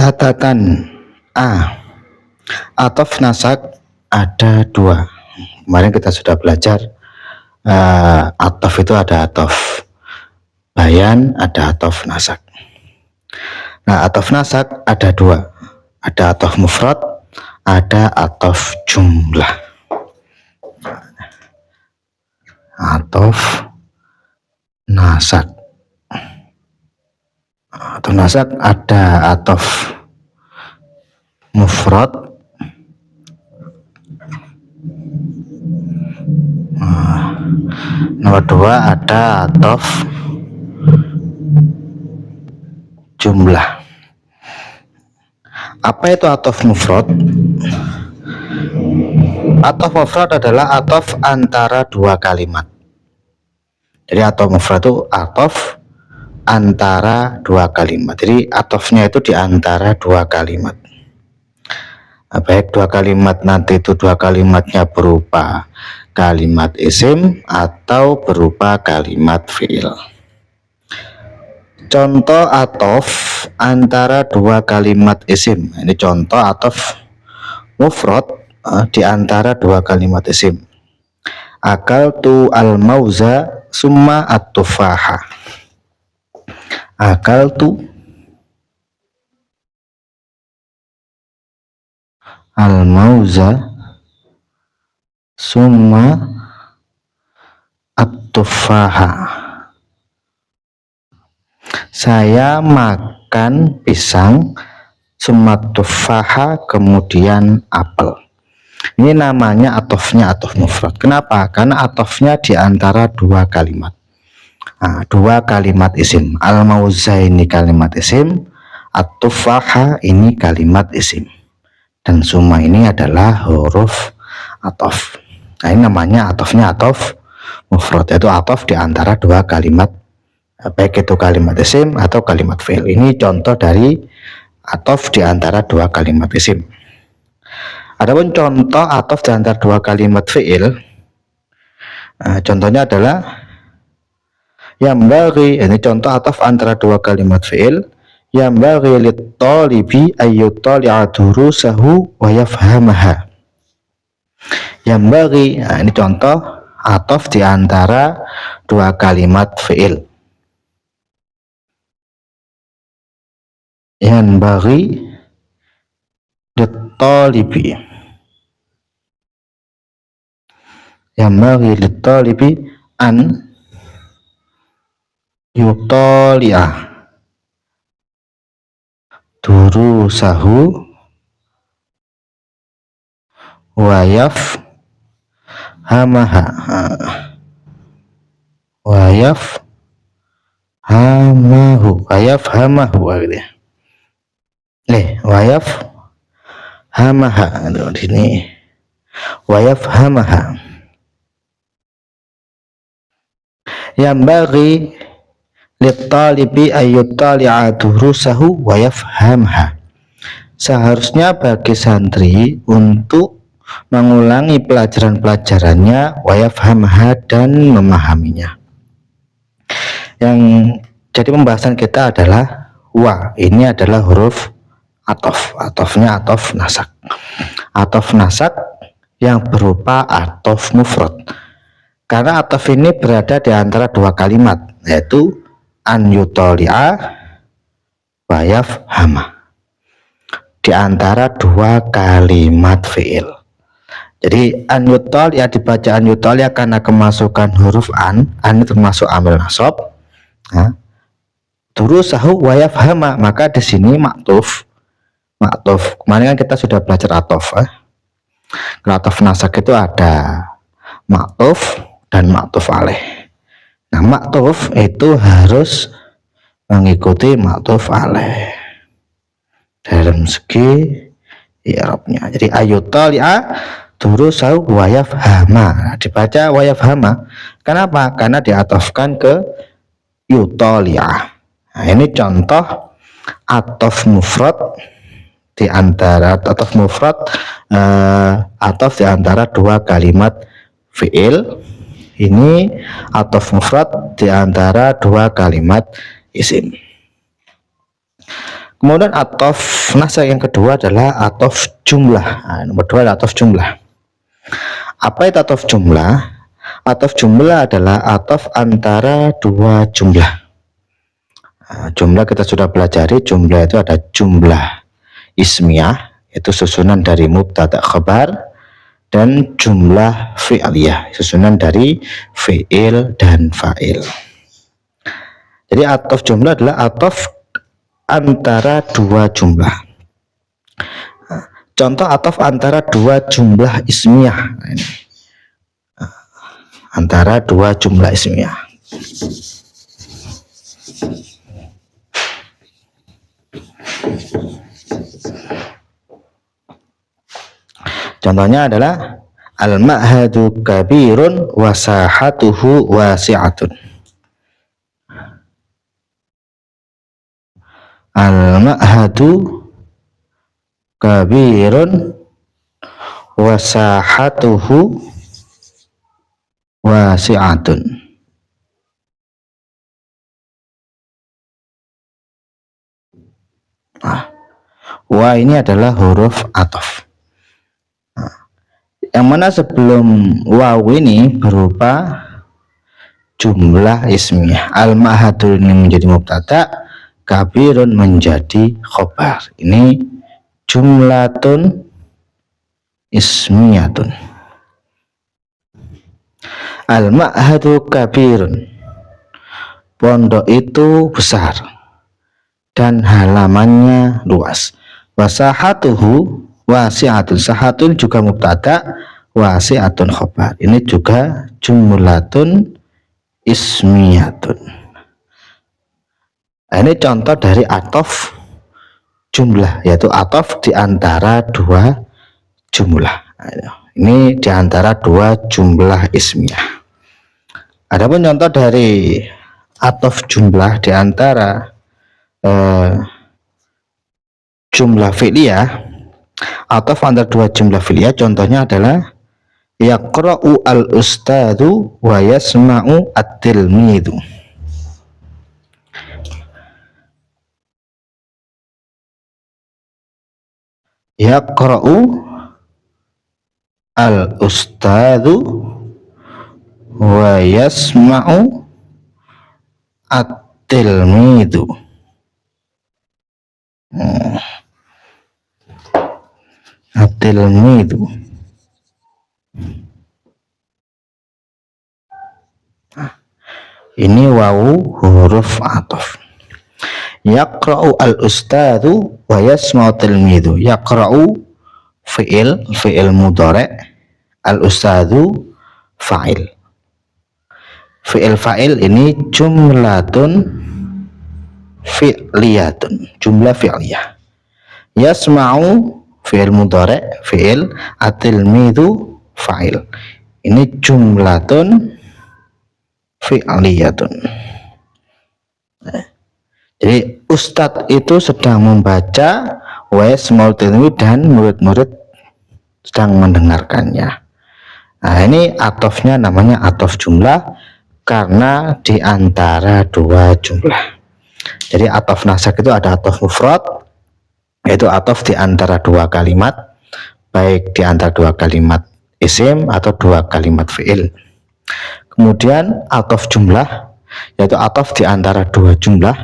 Catatan A, atof nasak ada dua. Kemarin kita sudah belajar atof itu ada atof bayan, ada atof nasak. Nah, atof nasak ada dua, ada atof mufrad, ada atof jumlah. Atof nasak, atof nasak ada atof mufrad, nomor dua ada atof jumlah. Apa itu atof mufrad? Atof mufrad adalah atof antara dua kalimat. Jadi atof mufrad itu atof antara dua kalimat. Jadi atofnya itu di antara dua kalimat. Baik dua kalimat nanti itu dua kalimatnya berupa kalimat isim atau berupa kalimat fi'il. Contoh atof antara dua kalimat isim. Ini contoh atof mufrad di antara dua kalimat isim. Akaltu al-mauza summa at-tufaha. Akaltu al-mauza summa at-tufaha. Saya makan pisang, summa tufaha, kemudian apel. Ini namanya atofnya atof mufrad. Kenapa? Karena atofnya di antara dua kalimat. Nah, dua kalimat isim. Al-mauza ini kalimat isim, at-tufaha ini kalimat isim. Dan summa ini adalah huruf atof. Nah, ini namanya atofnya atof mufrad, yaitu atof di antara dua kalimat, baik itu kalimat isim atau kalimat fi'il. Ini contoh dari atof di antara dua kalimat isim. Adapun contoh atof di antara dua kalimat fi'il, contohnya adalah yambaghi. Ini contoh atof antara dua kalimat fi'il. Yambaghi lit-talibi ayyutali'a durusahu wa yafhamaha. Yambaghi, ini contoh atof di antara dua kalimat fi'il. Yambaghi lit-talibi, yambaghi lit-talibi an yutali'a durusahu wa yafhamaha. Wa yafhamahu, wa yafhamahu gitu ya. Wa yafhamaha di sini. Wa yafhamaha. Yambaghi lit-talibi ayyutali'a durusahu wa yafhamha. Seharusnya bagi santri untuk mengulangi pelajaran-pelajarannya, wa yafhamha, dan memahaminya. Yang jadi pembahasan kita adalah wa. Ini adalah huruf atof. Atofnya atof nasak. Atof nasak yang berupa atof mufrad. Karena atof ini berada di antara dua kalimat, yaitu an yutali'a wa yafhama, di antara dua kalimat fi'il. Jadi an yutali'a dibaca an yutali'a karena kemasukan huruf an ini termasuk amil nasab. Nah, durusahu wa yafhama, maka di sini maktuf. Kemarin kan kita sudah belajar atof. Kalau atof nasak itu ada maktuf dan maktuf alaih. Nah, maktuf itu harus mengikuti maktuf alaih dalam segi i'rabnya. Jadi ayyutali'a durusahu wa yafhama, dibaca wa yafhama. Kenapa? Karena diatofkan ke yutali'a. Nah, ini contoh atof mufrad di antara atof mufrad, atof di antara dua kalimat fi'il. Ini atof mufrad di antara dua kalimat isim. Kemudian atof nasak yang kedua adalah atof jumlah. Nah, nomor dua adalah atof jumlah. Apa itu atof jumlah? Atof jumlah adalah atof antara dua jumlah. Nah, jumlah kita sudah pelajari, jumlah itu ada jumlah ismiyah, itu susunan dari mubtada khabar, dan jumlah fi'liyah, susunan dari fi'il dan fa'il. Jadi atof jumlah adalah atof antara dua jumlah. Contoh atof antara dua jumlah ismiyah. Antara dua jumlah ismiyah. Contohnya adalah al-ma'hadu kabirun wa sahatuhu wasi'atun. Al-ma'hadu kabirun wa sahatuhu wasi'atun. Wa ini adalah huruf atof. Yang mana sebelum waw ini berupa jumlah ismiyah. Al-ma'hadu ini menjadi mubtada, kabirun menjadi khobar. Ini jumlatun ismiyatun. Al-ma'hadu kabirun, pondok itu besar dan halamannya luas. Wasahatuhu wasi'atun, sahatun juga mubtada, wasi'atun khobar. Ini juga jumlatun ismiyatun. Nah, ini contoh dari atof jumlah, yaitu atof di antara dua jumlah. Ini di antara dua jumlah ismiyah. Adapun contoh dari atof jumlah di antara jumlah fi'liyah, atof antara dua jumlah fi'liyah, contohnya adalah yaqra'u al-ustadzu wa yasma'u at-tilmidhu. Yaqra'u al-ustadzu wa yasma'u at-tilmidhu. At-tilmidhu. Ini wawu huruf atof. Yaqra'u al-ustadzu wa yasma'u tilmidhu. Yaqra'u fi'il mudhari', al-ustadzu fa'il. Fi'il fa'il ini jumlatun fi'liyatun, jumlah fi'liyah. Yasma'u fi'il mudhari', fi'il, at-tilmidhu fa'il. Ini jumlatun fi'liyatun. Jadi ustadz itu sedang membaca, wa yasma'u tilmidhu, dan murid-murid sedang mendengarkannya. Nah, ini atofnya namanya atof jumlah karena di antara dua jumlah. Jadi atof nasak itu ada atof mufrad, yaitu atof di antara dua kalimat, baik di antara dua kalimat isim atau dua kalimat fi'il. Kemudian atof jumlah, yaitu atof di antara dua jumlah,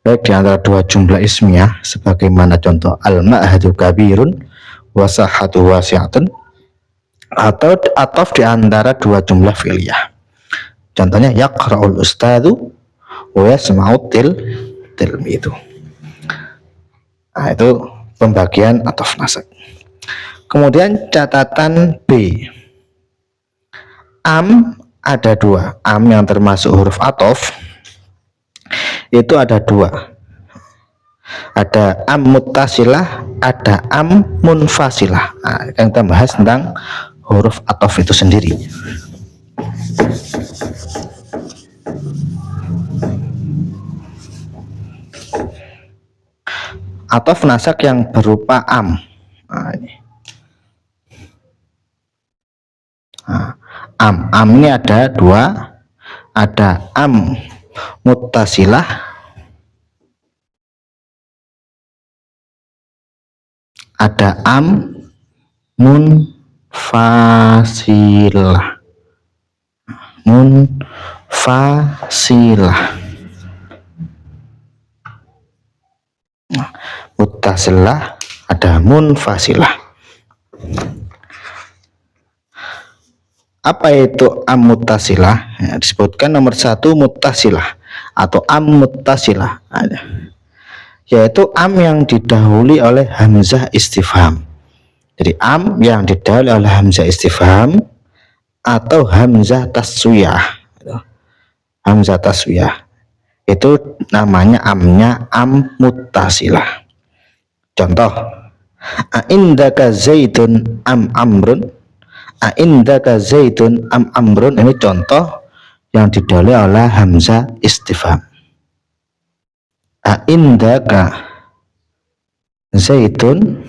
baik di antara dua jumlah ismiyah, sebagaimana contoh al-ma'hadu kabirun wa sahatu wasi'atun, atau atof di antara dua jumlah fi'liyah. Contohnya yaqra'ul ustadzu wa yasma'u tilmidhu. Nah, itu pembagian atof nasak. Kemudian catatan B, am ada dua. Am yang termasuk huruf atof itu ada dua. Ada am muttasilah, ada am munfasilah. Nah, yang kita bahas tentang huruf atof itu sendiri. Atof nasak yang berupa am. Nah, ini. Nah, am ini ada dua, ada am muttasilah ada am munfasilah. Muttasilah ada munfasilah. Apa itu am muttasilah? Ya, disebutkan nomor 1 muttasilah atau am muttasilah, yaitu am yang didahului oleh hamzah istifham. Jadi am yang didahului oleh hamzah istifham atau hamzah taswiyah. Hamzah taswiyah itu namanya amnya am muttasilah. Contoh, aindaka zaitun am amrun. Aindaka zaitun am amrun, ini contoh yang didahului oleh hamzah istifham. Aindaka zaitun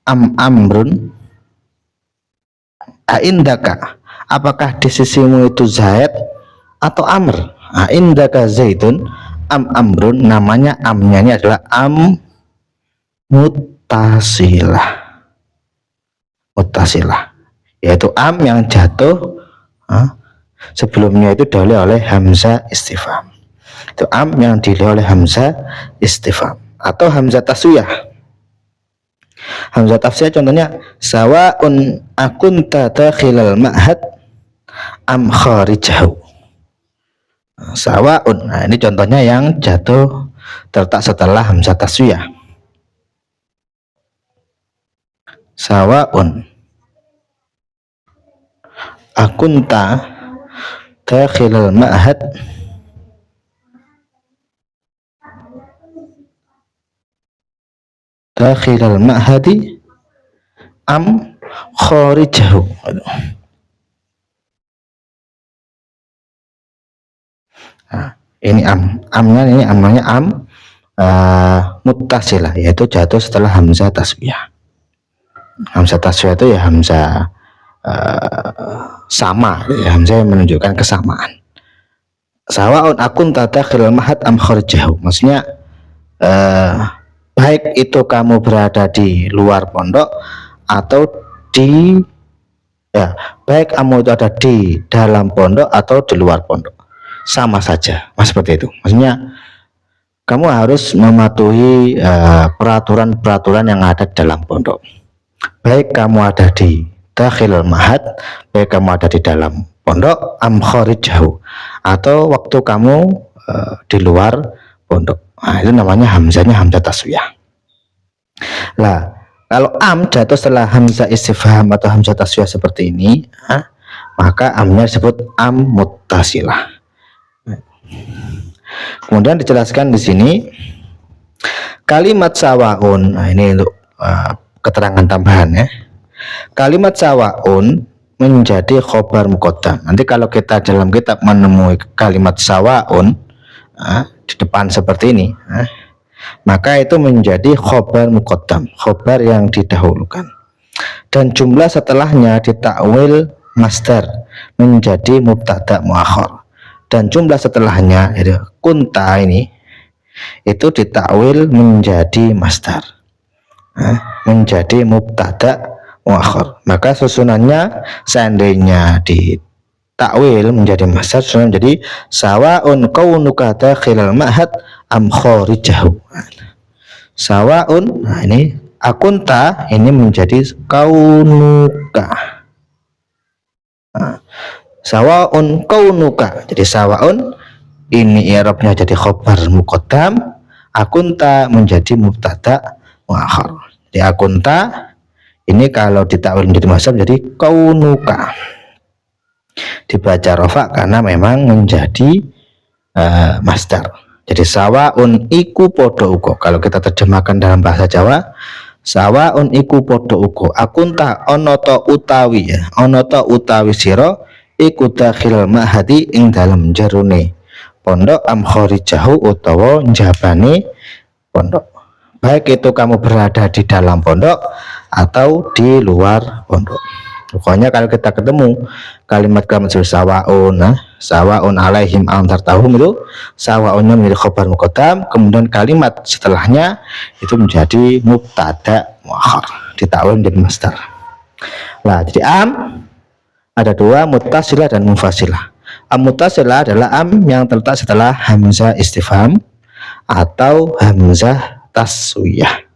am amrun. Aindaka, apakah di sisimu itu Zaid atau Amr? Aindaka zaitun am amrun, namanya amnya ini adalah am muttasilah. Muttasilah yaitu am yang jatuh sebelumnya itu didahului oleh hamzah istifham. Itu am yang didahului oleh hamzah istifham atau hamzah taswiyah. Hamzah taswiyah contohnya sawaun akunta dakhilal ma'had am kharijahu. Sawaun, nah ini contohnya yang jatuh terletak setelah hamzah taswiyah. Sawaun akunta dakhilal ma'had dakhilal ma'hadi am kharijahu. Nah, ini amnya ini amnya am muttasilah, yaitu jatuh setelah hamzah taswiyah. Hamzah taswiyah itu ya hamzah sama, ya, hamzah yang menunjukkan kesamaan. Sawaun akun tadakhilal ma'had am kharijahu, maksudnya baik itu kamu berada di luar pondok atau baik kamu itu ada di dalam pondok atau di luar pondok, sama saja, seperti itu. Maksudnya kamu harus mematuhi peraturan-peraturan yang ada di dalam pondok. Baik kamu ada di dakhilal ma'had, baik kamu ada di dalam pondok, am kharijahu, atau waktu kamu di luar pondok. Nah, itu namanya hamzahnya hamzah taswiyah. Lah, kalau am jatuh setelah hamzah istifham atau hamzah taswiyah seperti ini, maka amnya disebut am muttasilah. Kemudian dijelaskan di sini kalimat sawaun. Nah, ini untuk keterangan tambahan ya. Kalimat sawaun menjadi khobar muqaddam. Nanti kalau kita dalam kitab menemui kalimat sawaun di depan seperti ini, maka itu menjadi khobar muqaddam, khobar yang didahulukan, dan jumlah setelahnya ditakwil masdar menjadi mubtada muakhar, dan jumlah setelahnya itu kunta ini itu ditakwil menjadi masdar, menjadi mubtada muakhar. Maka susunannya seandainya ditakwil menjadi masdar, susunan menjadi sawaun kaunuka dakhilal ma'had am kharijahu. Sawaun, nah ini akunta ini menjadi kaunuka. Sawaun kaunuka, jadi sawaun ini i'rabnya jadi khobar muqaddam, akunta menjadi mubtada muakhar. Jadi akunta ini kalau ditakwil menjadi masdar jadi kaunuka, dibaca rofa karena memang menjadi masdar. Jadi sawaun iku podo uko, kalau kita terjemahkan dalam bahasa Jawa, sawaun iku podo uko akunta onoto utawi ya, onoto utawi siro iku dakhil ma'hadi ing dalam jarune pondok am kharijahu utawa njabane pondok, baik itu kamu berada di dalam pondok atau di luar pondok. Pokoknya kalau kita ketemu kalimat-kalimat seperti sawaun, sawaun alaihim antartahum, itu sawaunnya menjadi khobar muqaddam, kemudian kalimat setelahnya itu menjadi mubtada muakhar, ditakwil menjadi masdar. Nah, jadi ada dua, muttasilah dan munfasilah. Muttasilah adalah yang terletak setelah hamzah istifham atau hamzah taswiyah.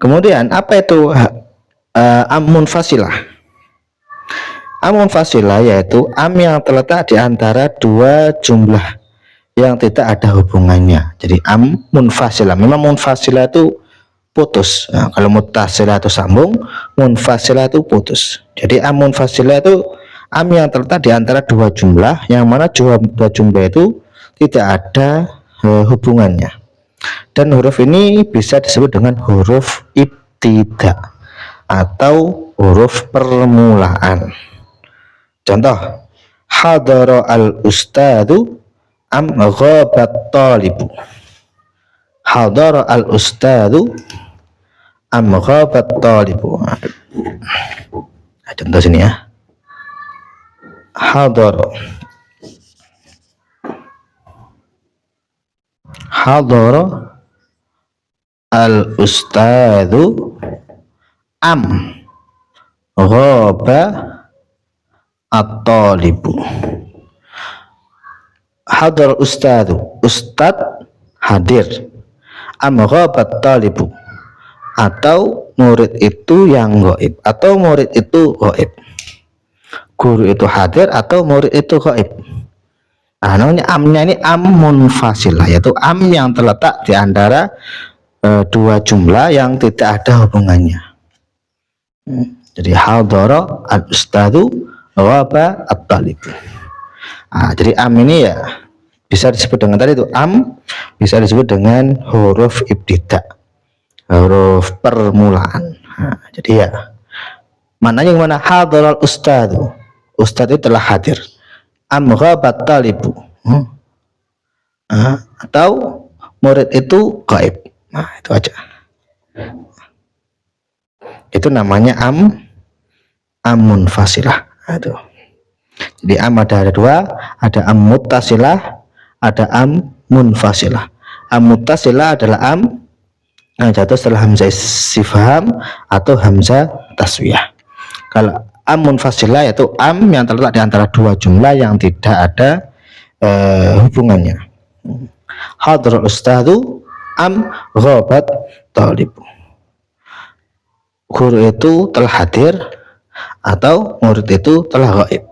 Kemudian apa itu munfasilah? Munfasilah yaitu yang terletak di antara dua jumlah yang tidak ada hubungannya. Jadi munfasilah. Memang munfasilah itu putus. Nah, kalau muttasilah itu sambung, munfasilah itu putus. Jadi munfasilah itu yang terletak di antara dua jumlah, yang mana dua jumlah itu tidak ada hubungannya. Dan huruf ini bisa disebut dengan huruf ibtida atau huruf permulaan. Contoh, hadara al-ustadu am ghabat talibu. Hadara al-ustadu am ghabat talibu. Nah, contoh sini ya. Hadara al-ustadu am ghaba at-talibu. Hadar ustadu, ustad hadir, am ghaba at-talibu, atau murid itu yang gaib atau murid itu gaib. Guru itu hadir atau murid itu gaib. Nah, namanya amnya ini munfasilah, yaitu yang terletak di antara dua jumlah yang tidak ada hubungannya. Jadi hadara al-ustadu ghaba at-talibu. Nah, jadi ini ya bisa disebut dengan tadi itu bisa disebut dengan huruf ibtida, huruf permulaan. Nah, jadi ya maknanya gimana? Hadara al-ustadu, ustad itu telah hadir, am ghabat talibu, atau murid itu gaib. Nah, itu aja. Itu namanya munfasilah. Aduh. Jadi ada dua, ada muttasilah, ada munfasilah. Muttasilah adalah yang jatuh setelah hamzah istifham atau hamzah taswiyah. Kalau munfasilah yaitu yang terletak di antara dua jumlah yang tidak ada hubungannya. Hadra'ul ustadu am ghabat talibu. Guru itu telah hadir atau murid itu telah gaib.